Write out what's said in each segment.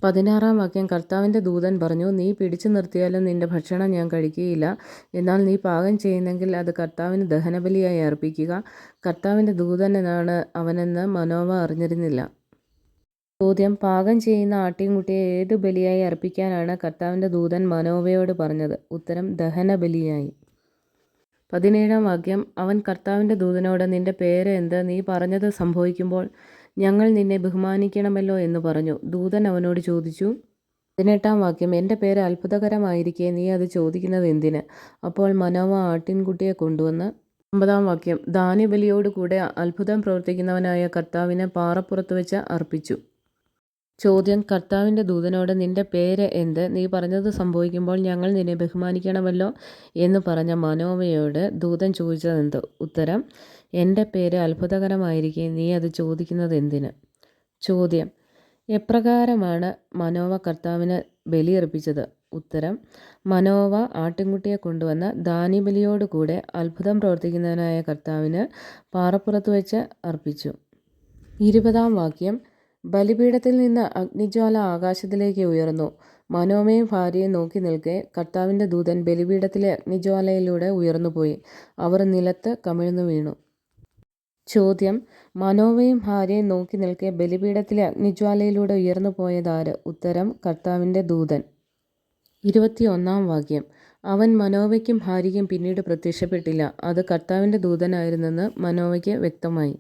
16-ാം വാക്യം. കർത്താവിൻ്റെ ദൂതൻ പറഞ്ഞു, നീ പിടിച്ചു നിർത്തിയാലും നിന്റെ ഭക്ഷണം ഞാൻ കഴിക്കുകയില്ല. എന്നാൽ നീ പാകം ചെയ്യുന്നെങ്കിൽ അത് കർത്താവിന് ദഹനബലിയായി അർപ്പിക്കുക. കർത്താവിൻ്റെ ദൂതനാണ് അവനെന്ന് മനോവ അറിഞ്ഞിരുന്നില്ല. ചോദ്യം. പാകം ചെയ്യുന്ന ആട്ടിൻകുട്ടിയെ ഏതു ബലിയായി അർപ്പിക്കാനാണ് കർത്താവിൻ്റെ ദൂതൻ മനോവയോട് പറഞ്ഞത്? ഉത്തരം, ദഹനബലിയായി. 17-ാം വാക്യം. അവൻ കർത്താവിൻ്റെ ദൂതനോട്, നിന്റെ പേര് എന്ത്? നീ പറഞ്ഞത് സംഭവിക്കുമ്പോൾ ഞങ്ങൾ നിന്നെ ബഹുമാനിക്കണമല്ലോ എന്ന് പറഞ്ഞു. ദൂതൻ അവനോട് ചോദിച്ചു. 18-ാം വാക്യം. എൻ്റെ പേര് അത്ഭുതകരമായിരിക്കെ നീ അത് ചോദിക്കുന്നത് എന്തിന്? അപ്പോൾ മനോവ ആട്ടിൻകുട്ടിയെ കൊണ്ടുവന്ന് 19-ാം വാക്യം. ധാന്യബലിയോടുകൂടെ അത്ഭുതം പ്രവർത്തിക്കുന്നവനായ കർത്താവിന് പാറപ്പുറത്ത് വെച്ച് അർപ്പിച്ചു. ചോദ്യം. കർത്താവിൻ്റെ ദൂതനോട്, നിന്റെ പേര് എന്ത്? നീ പറഞ്ഞത് സംഭവിക്കുമ്പോൾ ഞങ്ങൾ നിന്നെ ബഹുമാനിക്കണമല്ലോ എന്ന് പറഞ്ഞ മനോവയോട് ദൂതൻ ചോദിച്ചതെന്ത്? ഉത്തരം, എൻ്റെ പേര് അത്ഭുതകരമായിരിക്കെ നീ അത് ചോദിക്കുന്നത് എന്തിന്? ചോദ്യം. എപ്രകാരമാണ് മനോവ കർത്താവിന് ബലിയർപ്പിച്ചത്? ഉത്തരം, മനോവ ആട്ടിൻകുട്ടിയെ കൊണ്ടുവന്ന് ധാന്യബലിയോടുകൂടെ അത്ഭുതം പ്രവർത്തിക്കുന്നവനായ കർത്താവിന് പാറപ്പുറത്ത് വെച്ച് അർപ്പിച്ചു. 20-ാം വാക്യം. ബലിപീഠത്തിൽ നിന്ന് അഗ്നിജ്വാല ആകാശത്തിലേക്ക് ഉയർന്നു. മനോവയും ഭാര്യയും നോക്കി നിൽക്കെ കർത്താവിൻ്റെ ദൂതൻ ബലിപീഠത്തിലെ അഗ്നിജ്വാലയിലൂടെ ഉയർന്നുപോയി. അവർ നിലത്ത് കമിഴ്ന്നു വീണു. ചോദ്യം. മനോവയും ഭാര്യയും നോക്കി നിൽക്കെ ബലിപീഠത്തിലെ അഗ്നിജ്വാലയിലൂടെ ഉയർന്നു പോയതാര്? ഉത്തരം, കർത്താവിൻ്റെ ദൂതൻ. 21-ാം വാക്യം. അവൻ മനോവയ്ക്കും ഭാര്യയ്ക്കും പിന്നീട് പ്രത്യക്ഷപ്പെട്ടില്ല. അത് കർത്താവിൻ്റെ ദൂതനായിരുന്നെന്ന് മനോവയ്ക്ക് വ്യക്തമായി.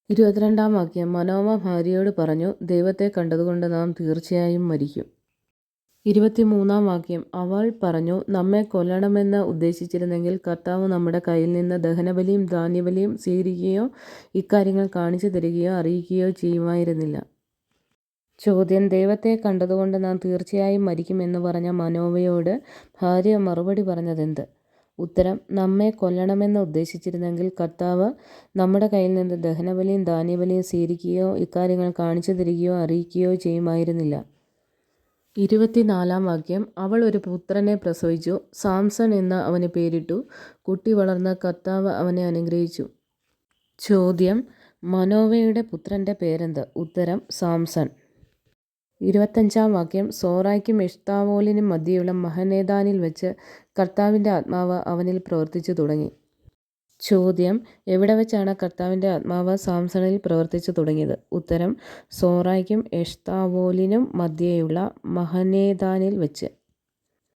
22-ാം വാക്യം. മനോവ ഭാര്യയോട് പറഞ്ഞു, ദൈവത്തെ കണ്ടതുകൊണ്ട് നാം തീർച്ചയായും മരിക്കും. 23-ാം വാക്യം. അവൾ പറഞ്ഞു, നമ്മെ കൊല്ലണമെന്ന് ഉദ്ദേശിച്ചിരുന്നെങ്കിൽ കർത്താവ് നമ്മുടെ കയ്യിൽ നിന്ന് ദഹനബലിയും ധാന്യബലിയും സ്വീകരിക്കുകയോ ഇക്കാര്യങ്ങൾ കാണിച്ചു തരികയോ അറിയിക്കുകയോ ചെയ്യുമായിരുന്നില്ല. ചോദ്യം. ദൈവത്തെ കണ്ടതുകൊണ്ട് നാം തീർച്ചയായും മരിക്കുമെന്ന് പറഞ്ഞ മനോവയോട് ഭാര്യ മറുപടി പറഞ്ഞതെന്ത്? ഉത്തരം, നമ്മെ കൊല്ലണമെന്ന് ഉദ്ദേശിച്ചിരുന്നെങ്കിൽ കർത്താവ് നമ്മുടെ കയ്യിൽ നിന്ന് ദഹനബലിയും ധാന്യബലിയും സ്വീകരിക്കുകയോ ഇക്കാര്യങ്ങൾ കാണിച്ചു തരികയോ അറിയിക്കുകയോ ചെയ്യുമായിരുന്നില്ല. 24-ാം വാക്യം. അവൾ ഒരു പുത്രനെ പ്രസവിച്ചു. സാംസൺ എന്ന് അവന് പേരിട്ടു. കുട്ടി വളർന്ന് കർത്താവ് അവനെ അനുഗ്രഹിച്ചു. ചോദ്യം. മനോവയുടെ പുത്രൻ്റെ പേരെന്ത്? ഉത്തരം, സാംസൺ. 25-ാം വാക്യം. സോറായ്ക്കും എഷ്താവോലിനും മധ്യേയുള്ള മഹനേദാനിൽ വെച്ച് കർത്താവിൻ്റെ ആത്മാവ് അവനിൽ പ്രവർത്തിച്ചു തുടങ്ങി. ചോദ്യം. എവിടെ വെച്ചാണ് കർത്താവിൻ്റെ ആത്മാവ് സാംസണിൽ പ്രവർത്തിച്ചു തുടങ്ങിയത്? ഉത്തരം, സോറായ്ക്കും എഷ്താവോലിനും മധ്യേയുള്ള മഹനേദാനിൽ വെച്ച്.